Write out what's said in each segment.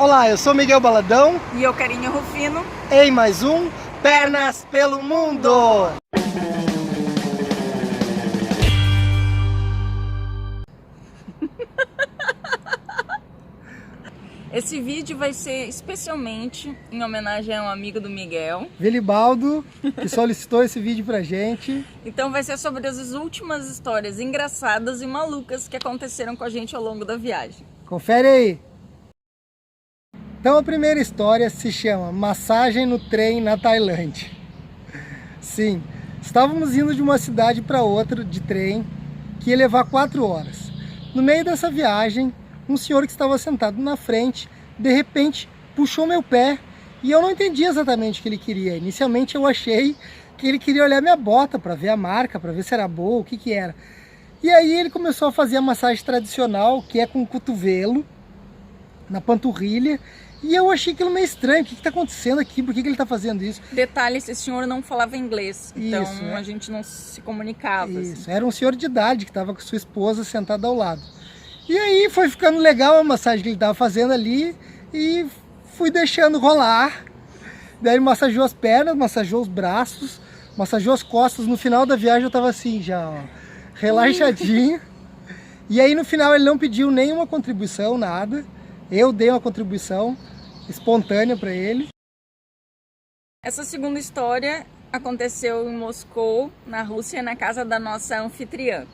Olá, eu sou Miguel Baladão. E eu, Carinha Rufino. Em mais um Pernas pelo Mundo. Esse vídeo vai ser especialmente em homenagem a um amigo do Miguel, Vilibaldo, que solicitou esse vídeo pra gente. Então vai ser sobre as últimas histórias engraçadas e malucas que aconteceram com a gente ao longo da viagem. Confere aí. Então a primeira história se chama Massagem no Trem na Tailândia. Sim, estávamos indo de uma cidade para outra de trem que ia levar 4 horas. No meio dessa viagem, um senhor que estava sentado na frente, de repente puxou meu pé e eu não entendi exatamente o que ele queria. Inicialmente eu achei que ele queria olhar minha bota para ver a marca, para ver se era boa, o que que era. E aí ele começou a fazer a massagem tradicional, que é com o cotovelo, na panturrilha, e eu achei aquilo meio estranho. O que está acontecendo aqui? Por que ele está fazendo isso? Detalhe, esse senhor não falava inglês, então Isso, a gente não se comunicava. Isso, assim. era um senhor de idade que estava com sua esposa sentada ao lado. E aí foi ficando legal a massagem que ele estava fazendo ali e fui deixando rolar. Daí ele massageou as pernas, massageou os braços, massageou as costas. No final da viagem eu estava assim já, ó, relaxadinho. E aí no final ele não pediu nenhuma contribuição, nada. Eu dei uma contribuição espontânea para ele. Essa segunda história aconteceu em Moscou, na Rússia, na casa da nossa anfitriã.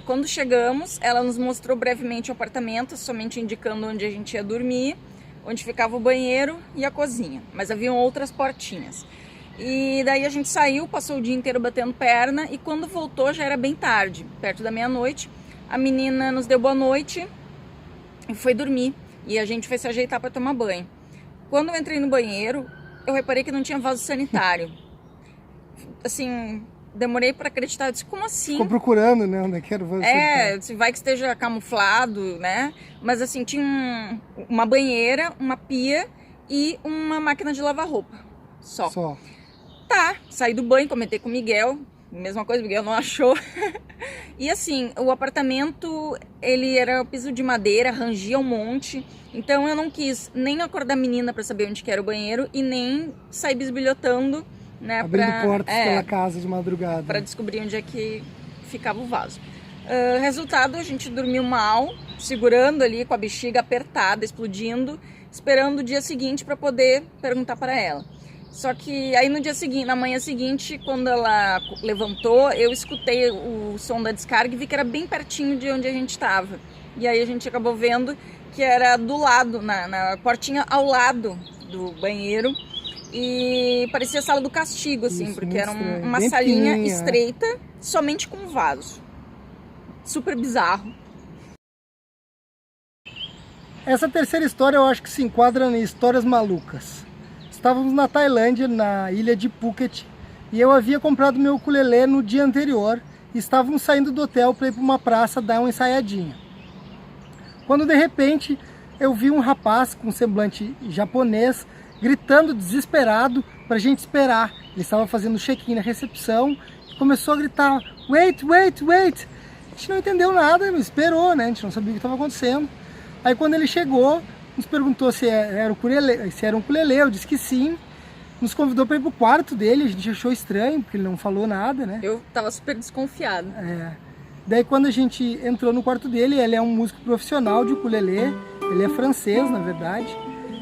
Quando chegamos, ela nos mostrou brevemente o apartamento, somente indicando onde a gente ia dormir, onde ficava o banheiro e a cozinha, mas haviam outras portinhas. E daí a gente saiu, passou o dia inteiro batendo perna e quando voltou já era bem tarde, perto da meia-noite. A menina nos deu boa noite e foi dormir e a gente foi se ajeitar para tomar banho. Quando eu entrei no banheiro, eu reparei que não tinha vaso sanitário. Assim, demorei para acreditar, eu disse, como assim? Ficou procurando, né, onde é que era o vaso sanitário. Se vai que esteja camuflado, né? Mas assim, tinha uma banheira, uma pia e uma máquina de lavar roupa. Só. Tá, saí do banho, comentei com o Miguel, mesma coisa, o Miguel não achou. E assim, o apartamento, ele era piso de madeira, rangia um monte. Então eu não quis nem acordar a menina para saber onde que era o banheiro e nem sair bisbilhotando, né, abrindo portas pela casa de madrugada. Para descobrir onde é que ficava o vaso. Resultado, a gente dormiu mal, segurando ali com a bexiga apertada, explodindo, esperando o dia seguinte para poder perguntar para ela. Só que aí no dia seguinte, na manhã seguinte, quando ela levantou, eu escutei o som da descarga e vi que era bem pertinho de onde a gente estava. E aí a gente acabou vendo que era do lado, na portinha ao lado do banheiro. E parecia a sala do castigo, assim, isso, porque era uma bem salinha estreita, somente com um vaso. Super bizarro. Essa terceira história eu acho que se enquadra em histórias malucas. Estávamos na Tailândia, na ilha de Phuket, e eu havia comprado meu ukulele no dia anterior e estávamos saindo do hotel para ir para uma praça dar uma ensaiadinha. Quando de repente eu vi um rapaz com semblante japonês gritando desesperado para a gente esperar. Ele estava fazendo check-in na recepção e começou a gritar, wait, wait, wait. A gente não entendeu nada, esperou, né? A gente não sabia o que estava acontecendo. Aí quando ele chegou, nos perguntou se era um ukulele, eu disse que sim. Nos convidou para ir pro quarto dele, a gente achou estranho, porque ele não falou nada, né? Eu tava super desconfiada. Daí quando a gente entrou no quarto dele, ele é um músico profissional de ukulele, ele é francês, na verdade,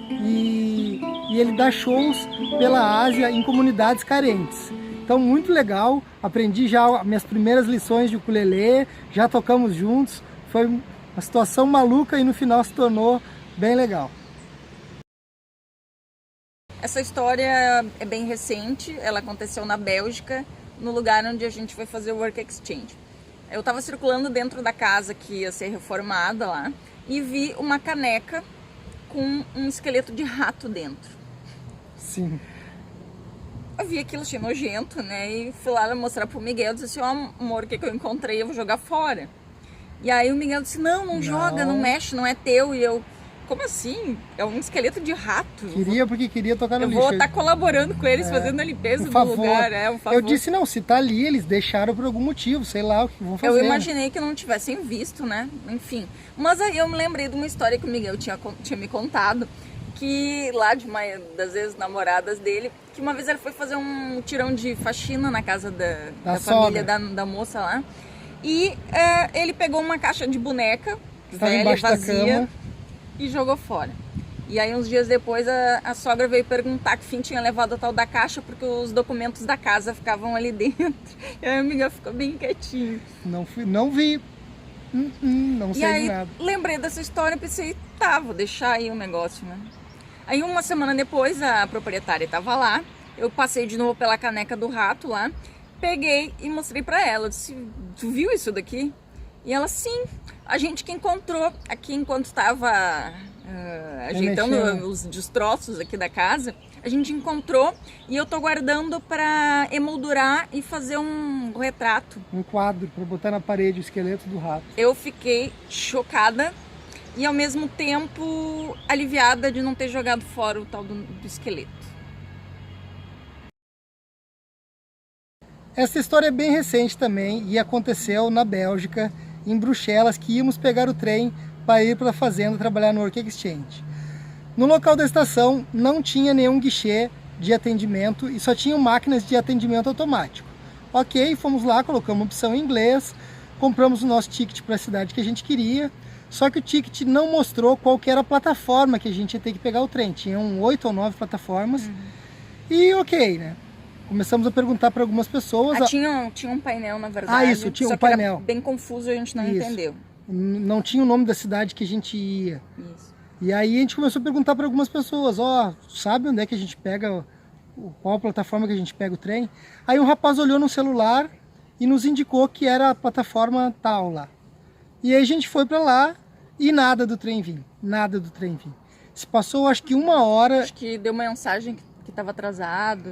e ele dá shows pela Ásia em comunidades carentes. Então muito legal, aprendi já minhas primeiras lições de ukulele, já tocamos juntos, foi uma situação maluca e no final se tornou bem legal. Essa história é bem recente, ela aconteceu na Bélgica, no lugar onde a gente foi fazer o Work Exchange. Eu estava circulando dentro da casa que ia ser reformada lá e vi uma caneca com um esqueleto de rato dentro. Sim. Eu vi aquilo, achei nojento, né? E fui lá mostrar pro Miguel, disse assim, ó, amor, o que eu encontrei, eu vou jogar fora. E aí o Miguel disse, não joga, não mexe, não é teu. E eu, como assim? É um esqueleto de rato. Queria porque queria tocar no Eu lixo. vou estar colaborando com eles, fazendo a limpeza do lugar. Um favor. Eu disse, não, se tá ali, eles deixaram por algum motivo, sei lá o que vão fazer. Eu imaginei que não tivessem visto, né? Enfim. Mas aí eu me lembrei de uma história que o Miguel tinha me contado, que lá de uma das ex-namoradas dele, que uma vez ele foi fazer um tirão de faxina na casa da família da moça lá. E ele pegou uma caixa de boneca, velha, vazia, e jogou fora. E aí uns dias depois a sogra veio perguntar que fim tinha levado a tal da caixa, porque os documentos da casa ficavam ali dentro. E aí o Miguel ficou bem quietinho. Não vi. Não sei de nada. Lembrei dessa história e pensei, tá, vou deixar aí o negócio, né? Aí uma semana depois a proprietária estava lá, eu passei de novo pela caneca do rato lá, peguei e mostrei pra ela, eu disse, tu viu isso daqui? E ela, sim, a gente que encontrou aqui enquanto estava ajeitando os destroços aqui da casa, a gente encontrou e eu tô guardando pra emoldurar e fazer um retrato. Um quadro pra botar na parede, o esqueleto do rato. Eu fiquei chocada e ao mesmo tempo aliviada de não ter jogado fora o tal do esqueleto. Essa história é bem recente também e aconteceu na Bélgica, em Bruxelas, que íamos pegar o trem para ir para a fazenda trabalhar no Work Exchange. No local da estação não tinha nenhum guichê de atendimento e só tinham máquinas de atendimento automático. Ok, fomos lá, colocamos uma opção em inglês, compramos o nosso ticket para a cidade que a gente queria, só que o ticket não mostrou qual que era a plataforma que a gente ia ter que pegar o trem. Tinham 8 ou 9 plataformas e ok, né? Começamos a perguntar para algumas pessoas. Tinha um painel, na verdade. Isso, tinha só um painel. Era bem confuso, a gente não entendeu. Não tinha o nome da cidade que a gente ia. Isso. E aí a gente começou a perguntar para algumas pessoas, sabe onde é que a gente pega, qual a plataforma que a gente pega o trem? Aí um rapaz olhou no celular e nos indicou que era a plataforma tal lá. E aí a gente foi para lá e nada do trem vinha, nada do trem vinha. Se passou acho que 1 hora... Acho que deu uma mensagem que estava atrasado.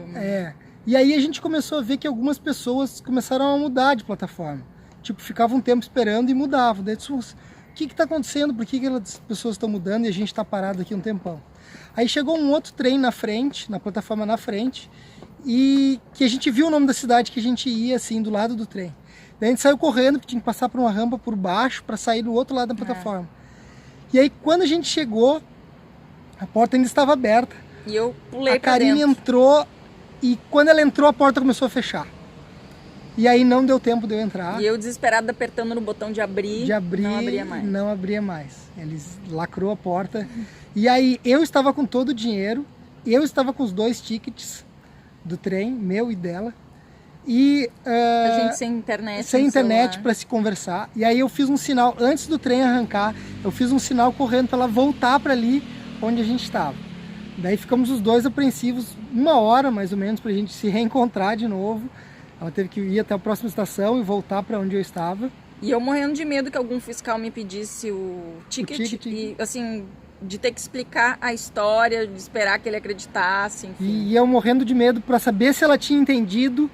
E aí a gente começou a ver que algumas pessoas começaram a mudar de plataforma. Tipo, ficavam um tempo esperando e mudavam. Daí o que está acontecendo? Por que as pessoas estão mudando e a gente está parado aqui um tempão? Aí chegou um outro trem na frente, na plataforma na frente, e que a gente viu o nome da cidade que a gente ia, assim, do lado do trem. Daí a gente saiu correndo, porque tinha que passar por uma rampa por baixo para sair do outro lado da plataforma. E aí quando a gente chegou, a porta ainda estava aberta. E eu pulei pra dentro. A Karine entrou e quando ela entrou a porta começou a fechar. E aí não deu tempo de eu entrar. E eu desesperada apertando no botão de abrir, não abria mais. Não abria mais. Eles lacrou a porta. E aí eu estava com todo o dinheiro, eu estava com os 2 tickets do trem, meu e dela. E a gente sem internet. Sem internet para se conversar. E aí eu fiz um sinal, antes do trem arrancar, eu fiz um sinal correndo para ela voltar para ali onde a gente estava. Daí ficamos os 2 apreensivos 1 hora mais ou menos para a gente se reencontrar de novo. Ela teve que ir até a próxima estação e voltar para onde eu estava. E eu morrendo de medo que algum fiscal me pedisse o ticket. E assim, de ter que explicar a história, de esperar que ele acreditasse, enfim. E eu morrendo de medo para saber se ela tinha entendido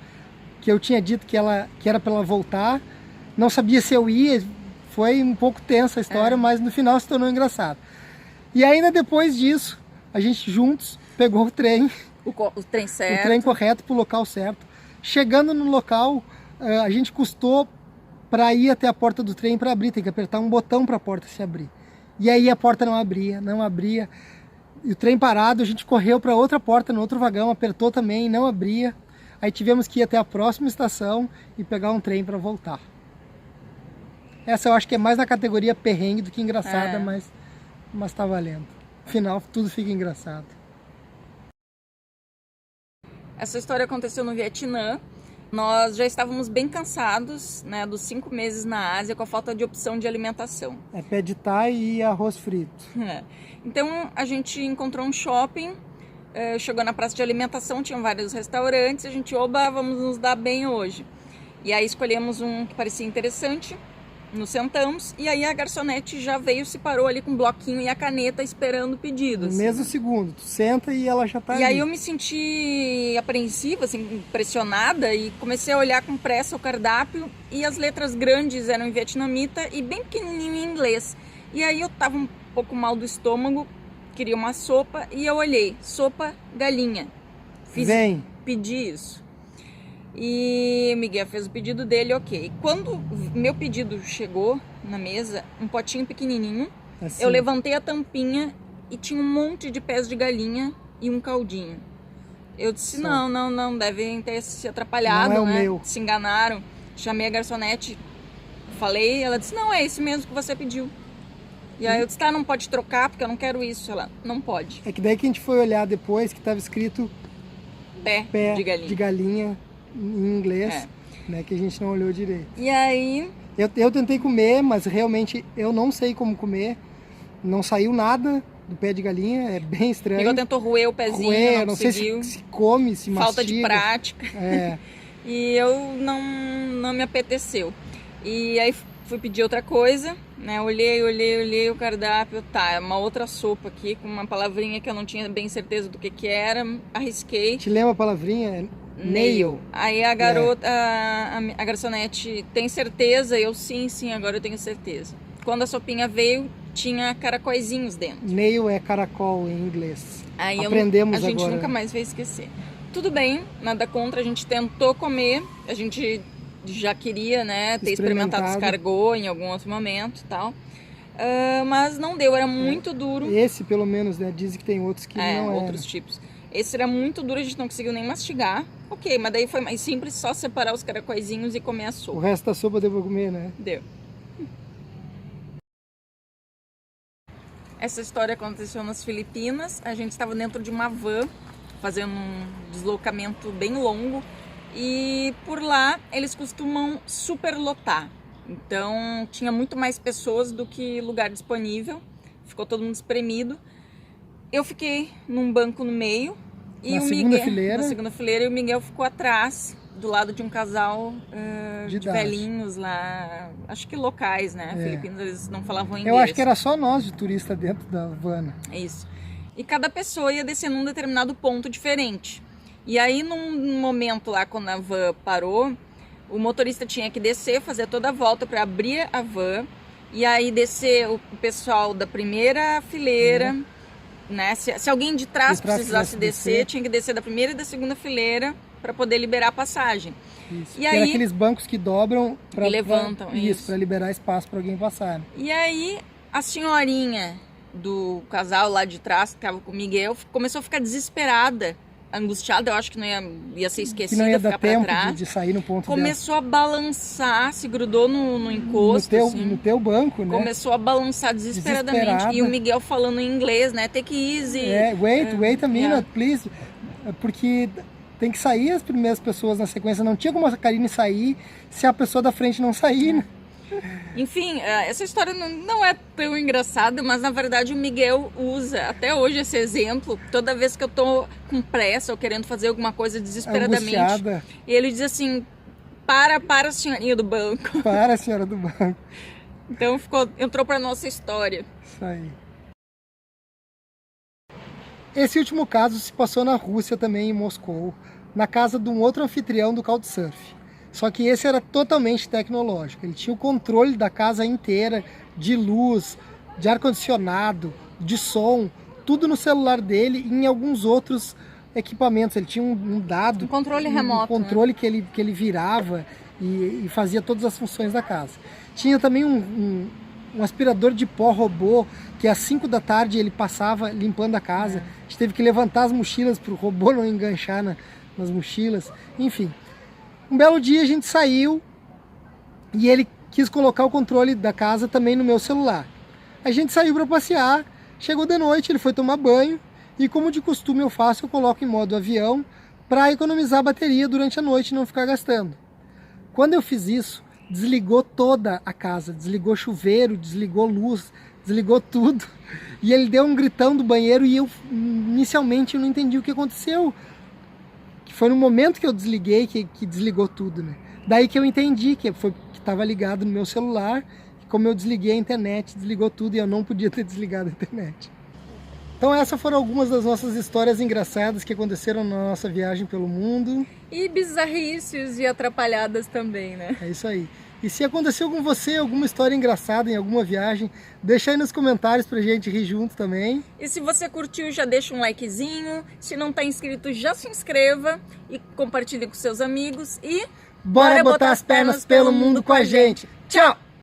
que eu tinha dito que era para ela voltar. Não sabia se eu ia. Foi um pouco tensa a história, mas no final se tornou engraçado. E ainda depois disso, a gente juntos pegou o trem. O trem certo. O trem correto para o local certo. Chegando no local, a gente custou para ir até a porta do trem para abrir. Tem que apertar um botão para a porta se abrir. E aí a porta não abria. E o trem parado, a gente correu para outra porta no outro vagão, apertou também, não abria. Aí tivemos que ir até a próxima estação e pegar um trem para voltar. Essa eu acho que é mais na categoria perrengue do que engraçada, mas tá valendo. No final, tudo fica engraçado. Essa história aconteceu no Vietnã. Nós já estávamos bem cansados, né, dos 5 meses na Ásia, com a falta de opção de alimentação. É pé de thai e arroz frito. Então a gente encontrou um shopping, chegou na praça de alimentação, tinha vários restaurantes, a gente, vamos nos dar bem hoje. E aí escolhemos um que parecia interessante, nos sentamos, e aí a garçonete já veio, se parou ali com o bloquinho e a caneta esperando o pedido. No mesmo segundo, tu senta e ela já tá ali. E aí eu me senti apreensiva, assim, impressionada, e comecei a olhar com pressa o cardápio, e as letras grandes eram em vietnamita e bem pequenininho em inglês. E aí eu tava um pouco mal do estômago, queria uma sopa e eu olhei, sopa galinha. Pedi isso. E o Miguel fez o pedido dele, ok. Quando meu pedido chegou na mesa, um potinho pequenininho, assim. Eu levantei a tampinha e tinha um monte de pés de galinha e um caldinho. Eu disse, não, devem ter se atrapalhado, não é né? O meu. Se enganaram. Chamei a garçonete, falei, ela disse, não, é esse mesmo que você pediu. E aí eu disse, tá, não pode trocar porque eu não quero isso. Ela, não pode. É que daí que a gente foi olhar depois que estava escrito pé de galinha em inglês, né, que a gente não olhou direito. E aí... Eu tentei comer, mas realmente eu não sei como comer. Não saiu nada do pé de galinha, é bem estranho. Miguel tentou roer o pezinho, não conseguiu. Sei se come, se mastiga. Falta de prática. E eu não me apeteceu. E aí fui pedir outra coisa, né? Olhei o cardápio, tá, é uma outra sopa aqui, com uma palavrinha que eu não tinha bem certeza do que era, arrisquei. Te lembra a palavrinha? Nail. Aí a garota, a garçonete, tem certeza? Eu, sim, agora eu tenho certeza. Quando a sopinha veio, tinha caracóizinhos dentro. Nail é caracol em inglês. Aí aprendemos agora. A gente agora. Nunca mais vai esquecer. Tudo bem, nada contra, a gente tentou comer, a gente já queria, né, ter experimentado escargot em algum outro momento e tal. Mas não deu, era muito duro. Esse, pelo menos, né, dizem que tem outros que não outros tipos. Esse era muito duro, a gente não conseguiu nem mastigar. Ok, mas daí foi mais simples, só separar os caracóizinhos e comer a sopa. O resto da sopa deu pra comer, né? Deu. Essa história aconteceu nas Filipinas. A gente estava dentro de uma van, fazendo um deslocamento bem longo. E por lá eles costumam superlotar. Então tinha muito mais pessoas do que lugar disponível. Ficou todo mundo espremido. Eu fiquei num banco no meio. Na segunda fileira, e o Miguel ficou atrás, do lado de um casal de velhinhos lá, acho que locais, né? Filipinos, eles não falavam inglês. Eu acho que era só nós de turista dentro da van. Isso. E cada pessoa ia descer num determinado ponto diferente. E aí, num momento lá, quando a van parou, o motorista tinha que descer, fazer toda a volta para abrir a van, e aí descer o pessoal da primeira fileira, né? Se alguém de trás precisasse descer, tinha que descer da primeira e da segunda fileira para poder liberar a passagem. Isso. E aí, aqueles bancos que dobram e levantam. Isso, para liberar espaço para alguém passar. E aí, a senhorinha do casal lá de trás, que estava com o Miguel, começou a ficar desesperada, angustiada, eu acho que não ia ser esquecida, não ia dar ficar para tempo trás. De sair no ponto começou a balançar, se grudou no encosto. No teu banco, né? Começou a balançar desesperadamente. E o Miguel falando em inglês, né? Take it easy. Wait a minute, please. Porque tem que sair as primeiras pessoas na sequência. Não tinha como a Karine sair se a pessoa da frente não sair, né? Enfim, essa história não é tão engraçada, mas na verdade o Miguel usa até hoje esse exemplo. Toda vez que eu tô com pressa ou querendo fazer alguma coisa desesperadamente, angustiada. E ele diz assim, para senhorinha do banco. Para a senhora do banco. Então entrou pra nossa história. Isso aí. Esse último caso se passou na Rússia também, em Moscou, na casa de um outro anfitrião do Couchsurf. Só que esse era totalmente tecnológico. Ele tinha o controle da casa inteira, de luz, de ar-condicionado, de som, tudo no celular dele e em alguns outros equipamentos. Ele tinha um dado, um controle remoto, um controle, né? que ele virava e fazia todas as funções da casa. Tinha também um aspirador de pó robô, que às 5 da tarde ele passava limpando a casa. A gente teve que levantar as mochilas para o robô não enganchar nas mochilas. Enfim. Um belo dia a gente saiu e ele quis colocar o controle da casa também no meu celular. A gente saiu para passear, chegou de noite, ele foi tomar banho e, como de costume eu faço, eu coloco em modo avião para economizar a bateria durante a noite e não ficar gastando. Quando eu fiz isso, desligou toda a casa, desligou chuveiro, desligou luz, desligou tudo. E ele deu um gritão do banheiro e eu inicialmente não entendi o que aconteceu. Foi no momento que eu desliguei que desligou tudo, né? Daí que eu entendi que estava ligado no meu celular, que como eu desliguei a internet, desligou tudo e eu não podia ter desligado a internet. Então essas foram algumas das nossas histórias engraçadas que aconteceram na nossa viagem pelo mundo. E bizarrices e atrapalhadas também, né? É isso aí. E se aconteceu com você alguma história engraçada em alguma viagem, deixa aí nos comentários pra gente rir junto também. E se você curtiu, já deixa um likezinho. Se não tá inscrito, já se inscreva e compartilhe com seus amigos. E Bora botar as pernas pelo mundo com a gente. Tchau!